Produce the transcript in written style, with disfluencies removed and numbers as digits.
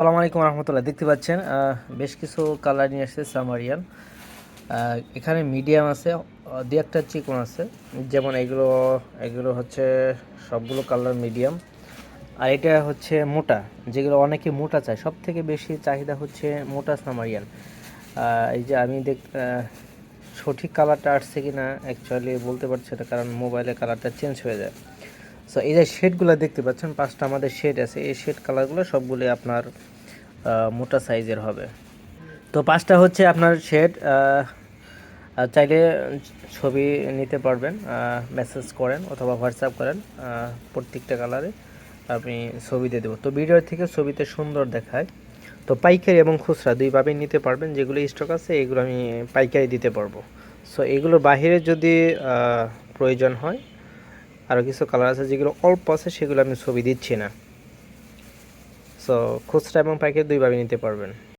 আসসালামু আলাইকুম রহমতুল্লাহ। দেখতে পাচ্ছেন বেশ কিছু কালার নিয়ে আসছে সামারিয়ান। এখানে মিডিয়াম আছে, দু একটা চিকন আছে। যেমন এগুলো এগুলো হচ্ছে সবগুলো কালার মিডিয়াম। আর এটা হচ্ছে মোটা, যেগুলো অনেকে মোটা চায়। সব থেকে বেশি চাহিদা হচ্ছে মোটা সামারিয়ান। এই যে আমি সঠিক কালারটা আসছে কি না অ্যাকচুয়ালি বলতে পারছি না, কারণ মোবাইলে কালারটা চেঞ্জ হয়ে যায়। সো এই যে শেডগুলো দেখতে পাচ্ছেন, পাঁচটা আমাদের শেড আছে। এই শেড কালারগুলো সবগুলো আপনার মোটা সাইজের হবে। তো পাঁচটা হচ্ছে আপনার শেড। চাইলে ছবি নিতে পারবেন, মেসেজ করেন অথবা হোয়াটসঅ্যাপ করেন, প্রত্যেকটা কালারে আমি ছবি দিয়ে দেবো। তো ভিডিও থেকে ছবিতে সুন্দর দেখায়। তো পাইকারি এবং খুচরা দুইভাবেই নিতে পারবেন। যেগুলো স্টক আছে এগুলো আমি পাইকারি দিতে পারবো। সো এগুলোর বাহিরে যদি প্রয়োজন হয়, আরও কিছু কালার আছে যেগুলো অল্প আছে, সেগুলো আমি ছবি দিচ্ছি না। সো খুচরা এবং পাইকারি দুইভাবে নিতে পারবেন।